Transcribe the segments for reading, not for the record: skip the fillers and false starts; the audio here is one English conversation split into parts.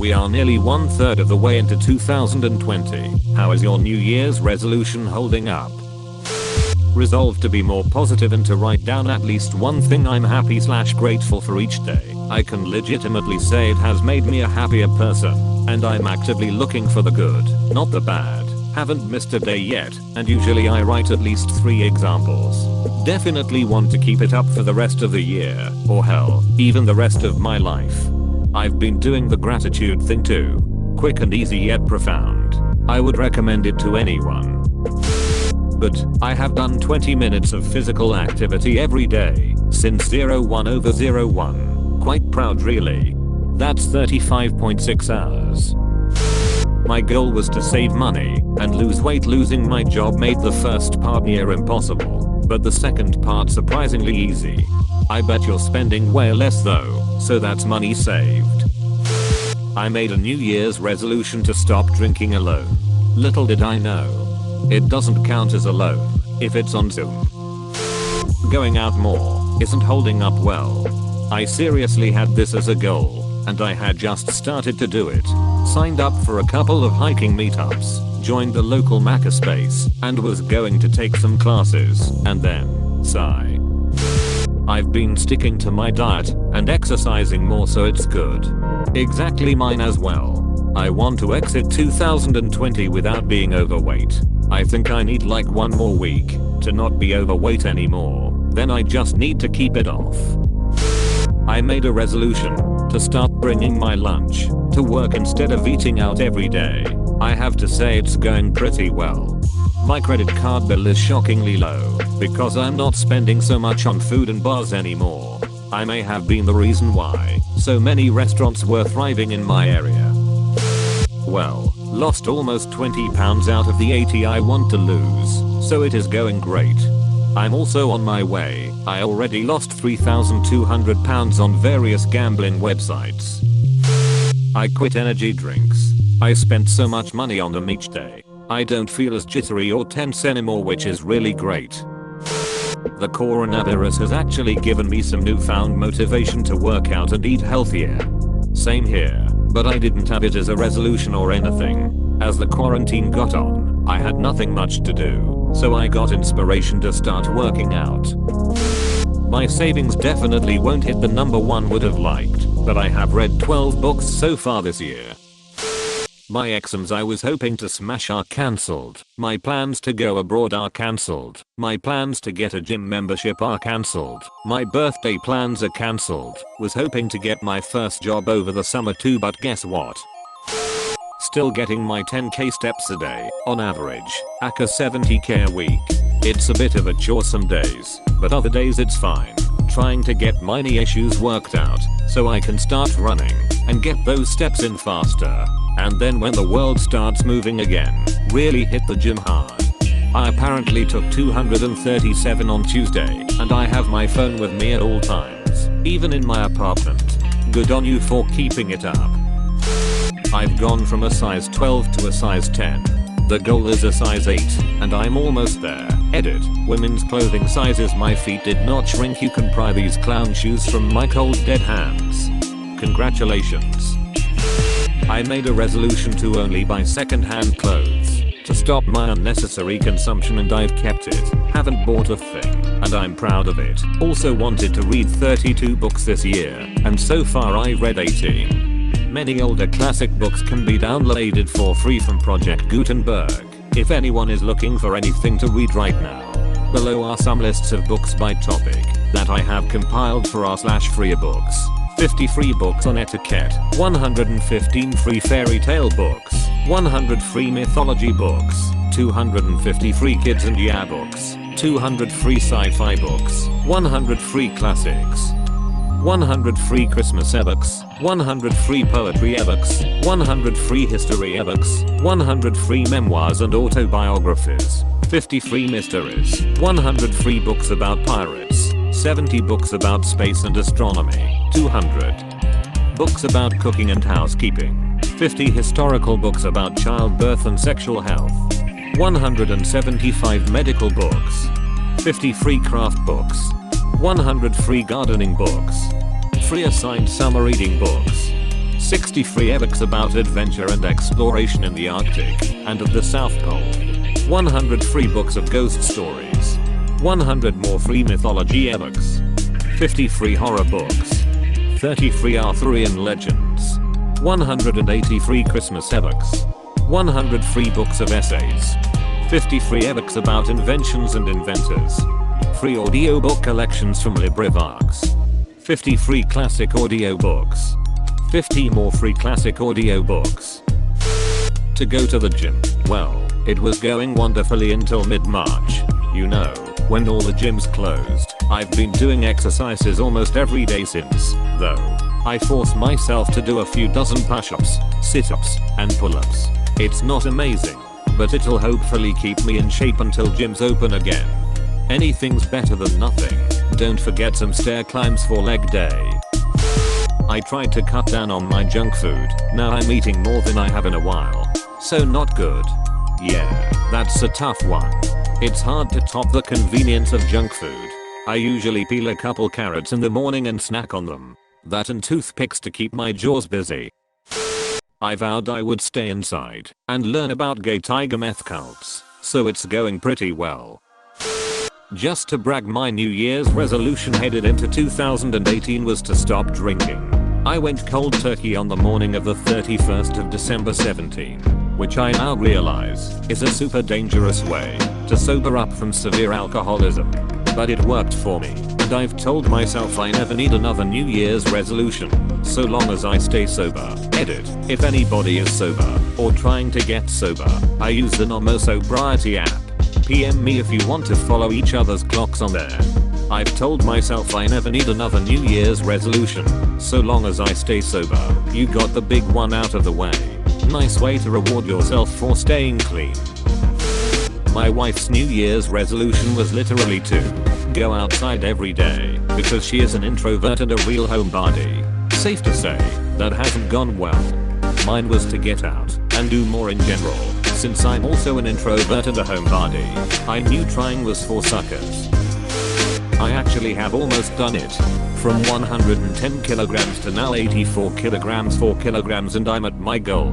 We are nearly 1/3 of the way into 2020. How is your New Year's resolution holding up? Resolve to be more positive and to write down at least one thing I'm happy/grateful for each day. I can legitimately say it has made me a happier person, and I'm actively looking for the good, not the bad. Haven't missed a day yet, and usually I write at least 3 examples. Definitely want to keep it up for the rest of the year, or hell, even the rest of my life. I've been doing the gratitude thing too. Quick and easy yet profound. I would recommend it to anyone. But I have done 20 minutes of physical activity every day since 01/01. Quite proud really. That's 35.6 hours. My goal was to save money and lose weight. Losing my job made the first part near impossible, but the second part surprisingly easy. I bet you're spending way less though, so that's money saved. I made a New Year's resolution to stop drinking alone. Little did I know, it doesn't count as alone if it's on Zoom. Going out more isn't holding up well. I seriously had this as a goal, and I had just started to do it. Signed up for a couple of hiking meetups, joined the local makerspace, and was going to take some classes, and then, sigh. I've been sticking to my diet and exercising more, so it's good. Exactly mine as well. I want to exit 2020 without being overweight. I think I need like 1 more week to not be overweight anymore, then I just need to keep it off. I made a resolution to start bringing my lunch to work instead of eating out every day. I have to say it's going pretty well. My credit card bill is shockingly low because I'm not spending so much on food and bars anymore. I may have been the reason why so many restaurants were thriving in my area. Well, lost almost 20 pounds out of the 80 I want to lose, so it is going great. I'm also on my way. I already lost 3,200 pounds on various gambling websites. I quit energy drinks. I spent so much money on them each day. I don't feel as jittery or tense anymore, which is really great. The coronavirus has actually given me some newfound motivation to work out and eat healthier. Same here, but I didn't have it as a resolution or anything. As the quarantine got on, I had nothing much to do, so I got inspiration to start working out. My savings definitely won't hit the number one would have liked, but I have read 12 books so far this year. My exams I was hoping to smash are cancelled. My plans to go abroad are cancelled. My plans to get a gym membership are cancelled. My birthday plans are cancelled. Was hoping to get my first job over the summer too, but guess what? Still getting my 10k steps a day, on average, aka 70k a week. It's a bit of a chore some days, but other days it's fine. Trying to get my knee issues worked out, so I can start running, and get those steps in faster. And then when the world starts moving again, really hit the gym hard. I apparently took 237 on Tuesday, and I have my phone with me at all times, even in my apartment. Good on you for keeping it up. I've gone from a size 12 to a size 10. The goal is a size 8, and I'm almost there. Edit. Women's clothing sizes. My feet did not shrink. You can pry these clown shoes from my cold dead hands. Congratulations. I made a resolution to only buy second-hand clothes, to stop my unnecessary consumption, and I've kept it. Haven't bought a thing, and I'm proud of it. Also wanted to read 32 books this year, and so far I've read 18. Many older classic books can be downloaded for free from Project Gutenberg, if anyone is looking for anything to read right now. Below are some lists of books by topic that I have compiled for r/free books. 50 free books on etiquette, 115 free fairy tale books, 100 free mythology books, 250 free kids and yeah books, 200 free sci-fi books, 100 free classics, 100 free Christmas ebooks, 100 free poetry ebooks, 100 free history ebooks, 100 free memoirs and autobiographies, 50 free mysteries, 100 free books about pirates, 70 books about space and astronomy, 200 books about cooking and housekeeping, 50 historical books about childbirth and sexual health, 175 medical books, 50 free craft books, 100 free gardening books, free assigned summer reading books, 60 free ebooks about adventure and exploration in the Arctic and at the South Pole. 100 free books of ghost stories. 100 more free mythology ebooks. 50 free horror books. 30 free Arthurian legends. 180 free Christmas ebooks. 100 free books of essays. 50 free ebooks about inventions and inventors. Free audiobook collections from LibriVox. 50 free classic audiobooks. 50 more free classic audiobooks. To go to the gym, well, it was going wonderfully until mid-March. You know, when all the gyms closed. I've been doing exercises almost every day since, though. I force myself to do a few dozen push-ups, sit-ups, and pull-ups. It's not amazing, but it'll hopefully keep me in shape until gyms open again. Anything's better than nothing. Don't forget some stair climbs for leg day. I tried to cut down on my junk food. Now I'm eating more than I have in a while. So not good. Yeah, that's a tough one. It's hard to top the convenience of junk food. I usually peel a couple carrots in the morning and snack on them. That and toothpicks to keep my jaws busy. I vowed I would stay inside and learn about gay tiger meth cults, so it's going pretty well. Just to brag, my New Year's resolution headed into 2018 was to stop drinking. I went cold turkey on the morning of the 31st of December 17, which I now realize is a super dangerous way to sober up from severe alcoholism. But it worked for me, and I've told myself I never need another New Year's resolution, so long as I stay sober. Edit: if anybody is sober, or trying to get sober, I use the Nomo Sobriety app. PM me if you want to follow each other's clocks on there. I've told myself I never need another New Year's resolution, so long as I stay sober. You got the big one out of the way. Nice way to reward yourself for staying clean. My wife's New Year's resolution was literally to go outside every day, because she is an introvert and a real homebody. Safe to say, that hasn't gone well. Mine was to get out and do more in general. Since I'm also an introvert and a homebody, I knew trying was for suckers. I actually have almost done it. From 110 kilograms to now 84 kilograms, 4 kilograms, and I'm at my goal.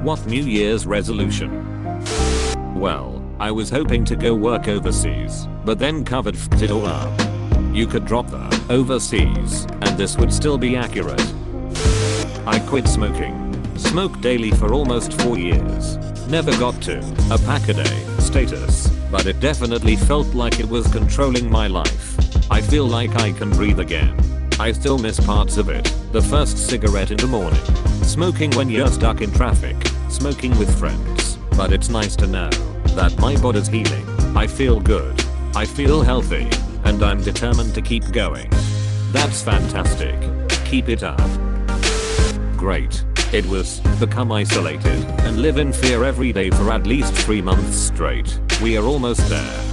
What New Year's resolution? Well, I was hoping to go work overseas, but then COVID f***ed it all up. You could drop the overseas, and this would still be accurate. I quit smoking. Smoked daily for almost 4 years. Never got to a pack a day status, but it definitely felt like it was controlling my life. I feel like I can breathe again. I still miss parts of it. The first cigarette in the morning. Smoking when you're stuck in traffic. Smoking with friends. But it's nice to know that my body's healing. I feel good. I feel healthy. And I'm determined to keep going. That's fantastic. Keep it up. Great. It was become isolated and live in fear every day for at least 3 months straight. We are almost there.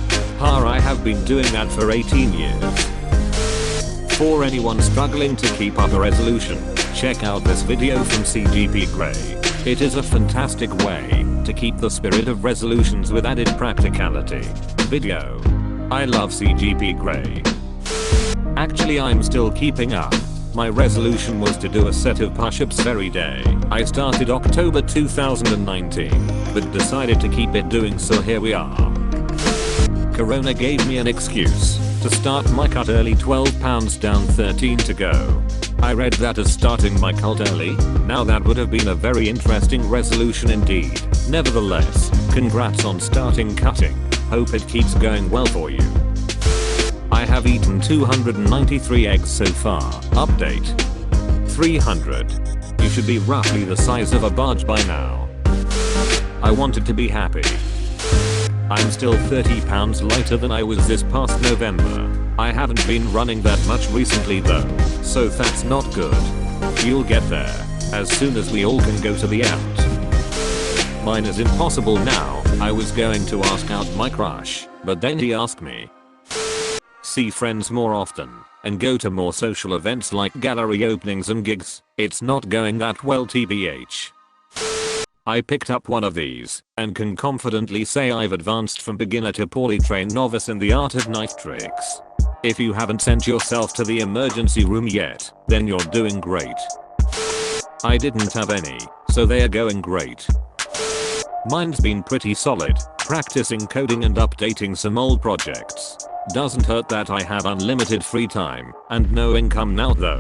I have been doing that for 18 years. For anyone struggling to keep up a resolution, check out this video from CGP Grey. It is a fantastic way to keep the spirit of resolutions with added practicality. Video. I love CGP Grey. Actually, I'm still keeping up. My resolution was to do a set of push-ups every day. I started October 2019, but decided to keep it doing, so here we are. Corona gave me an excuse to start my cut early. 12 pounds down, 13 to go. I read that as starting my cult early. Now that would have been a very interesting resolution indeed. Nevertheless, congrats on starting cutting. Hope it keeps going well for you. I have eaten 293 eggs so far. Update. 300. You should be roughly the size of a barge by now. I wanted to be happy. I'm still 30 pounds lighter than I was this past November. I haven't been running that much recently though, so that's not good. You'll get there, as soon as we all can go to the out. Mine is impossible now. I was going to ask out my crush, but then he asked me. See friends more often, and go to more social events like gallery openings and gigs. It's not going that well, tbh. I picked up one of these, and can confidently say I've advanced from beginner to poorly trained novice in the art of knife tricks. If you haven't sent yourself to the emergency room yet, then you're doing great. I didn't have any, so they are going great. Mine's been pretty solid, practicing coding and updating some old projects. Doesn't hurt that I have unlimited free time and no income now though.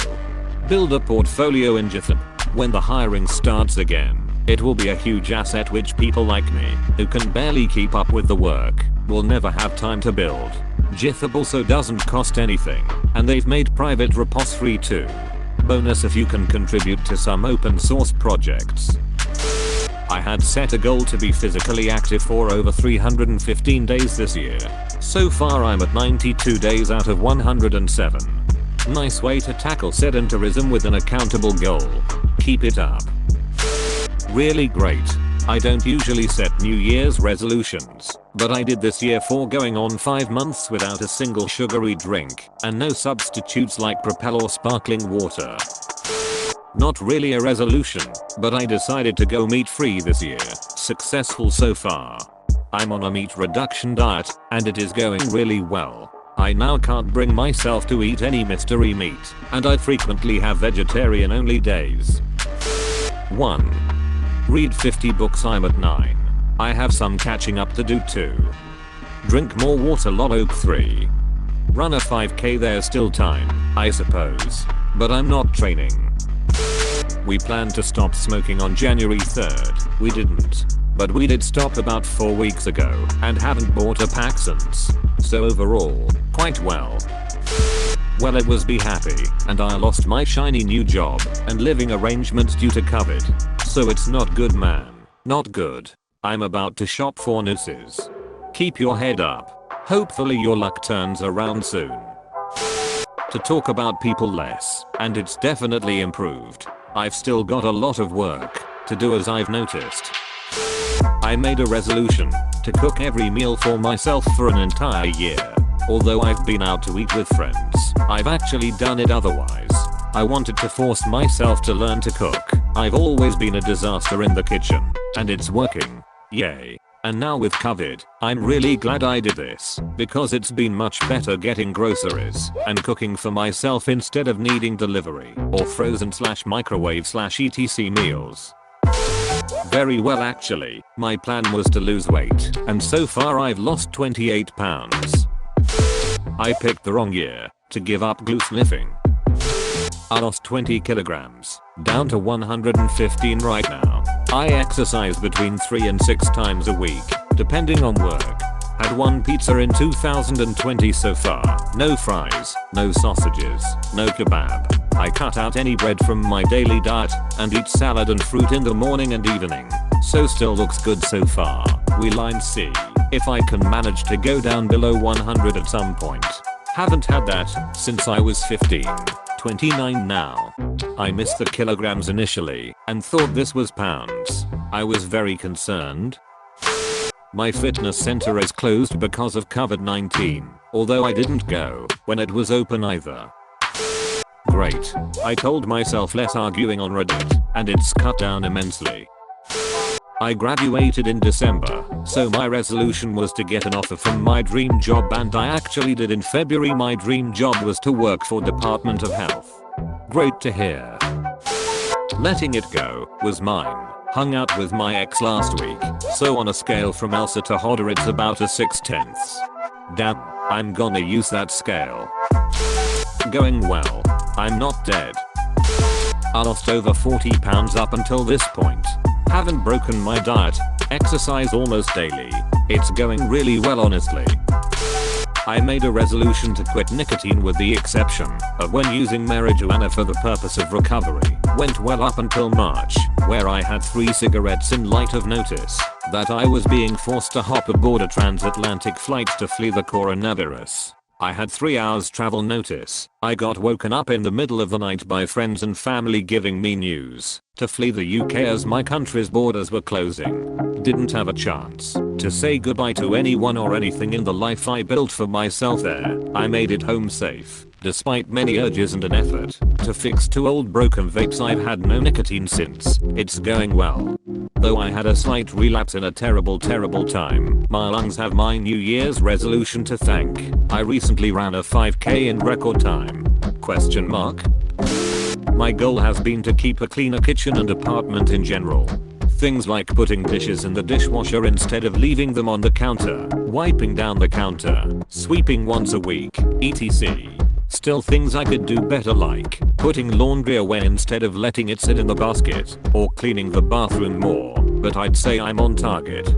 Build a portfolio in GitHub. When the hiring starts again, it will be a huge asset which people like me, who can barely keep up with the work, will never have time to build. GitHub also doesn't cost anything, and they've made private repos free too. Bonus if you can contribute to some open source projects. I had set a goal to be physically active for over 315 days this year. So far I'm at 92 days out of 107. Nice way to tackle sedentarism with an accountable goal. Keep it up. Really great. I don't usually set New Year's resolutions, but I did this year for going on 5 months without a single sugary drink and no substitutes like Propel or sparkling water. Not really a resolution, but I decided to go meat free this year. Successful so far. I'm on a meat reduction diet and it is going really well. I now can't bring myself to eat any mystery meat, and I frequently have vegetarian only days. 1. Read 50 books. I'm at 9. I have some catching up to do too. Drink more water. Lol. 3. Run a 5k. There's still time, I suppose, but I'm not training. We planned to stop smoking on January 3rd. We didn't, but we did stop about 4 weeks ago and haven't bought a pack since. So overall, quite well. Well, it was be happy, and I lost my shiny new job and living arrangement due to COVID. So it's not good, man. Not good. I'm about to shop for nooses. Keep your head up. Hopefully your luck turns around soon. To talk about people less, and it's definitely improved. I've still got a lot of work to do as I've noticed. I made a resolution to cook every meal for myself for an entire year. Although I've been out to eat with friends, I've actually done it otherwise. I wanted to force myself to learn to cook. I've always been a disaster in the kitchen, and it's working. Yay. And now with COVID, I'm really glad I did this, because it's been much better getting groceries and cooking for myself instead of needing delivery or frozen/microwave/etc meals. Very well actually. My plan was to lose weight, and so far I've lost 28 pounds. I picked the wrong year to give up glue sniffing. I lost 20 kilograms, down to 115 right now. I exercise between 3 and 6 times a week, depending on work. Had one pizza in 2020 so far. No fries, no sausages, no kebab. I cut out any bread from my daily diet and eat salad and fruit in the morning and evening. So still looks good so far. We line see if I can manage to go down below 100 at some point. Haven't had that since I was 15. 29 now. I missed the kilograms initially and thought this was pounds. I was very concerned. My fitness center is closed because of COVID-19, although I didn't go when it was open either. Great. I told myself less arguing on Reddit, and it's cut down immensely. I graduated in December, so my resolution was to get an offer from my dream job, and I actually did in February. My dream job was to work for Department of Health. Great to hear. Letting it go was mine. Hung out with my ex last week, so on a scale from Elsa to Hodder it's about a 6/10. Damn, I'm gonna use that scale. Going well. I'm not dead. I lost over 40 pounds up until this point. Haven't broken my diet, exercise almost daily. It's going really well honestly. I made a resolution to quit nicotine with the exception of when using marijuana for the purpose of recovery. Went well up until March, where I had 3 cigarettes in light of notice that I was being forced to hop aboard a transatlantic flight to flee the coronavirus. I had 3 hours travel notice. I got woken up in the middle of the night by friends and family giving me news to flee the UK as my country's borders were closing. Didn't have a chance to say goodbye to anyone or anything in the life I built for myself there. I made it home safe, despite many urges and an effort to fix 2 old broken vapes. I've had no nicotine since. It's going well. Though I had a slight relapse in a terrible time. My lungs have my New Year's resolution to thank. I recently ran a 5k in record time. Question mark? My goal has been to keep a cleaner kitchen and apartment in general. Things like putting dishes in the dishwasher instead of leaving them on the counter, wiping down the counter, sweeping once a week, etc. Still things I could do better, like putting laundry away instead of letting it sit in the basket, or cleaning the bathroom more, but I'd say I'm on target.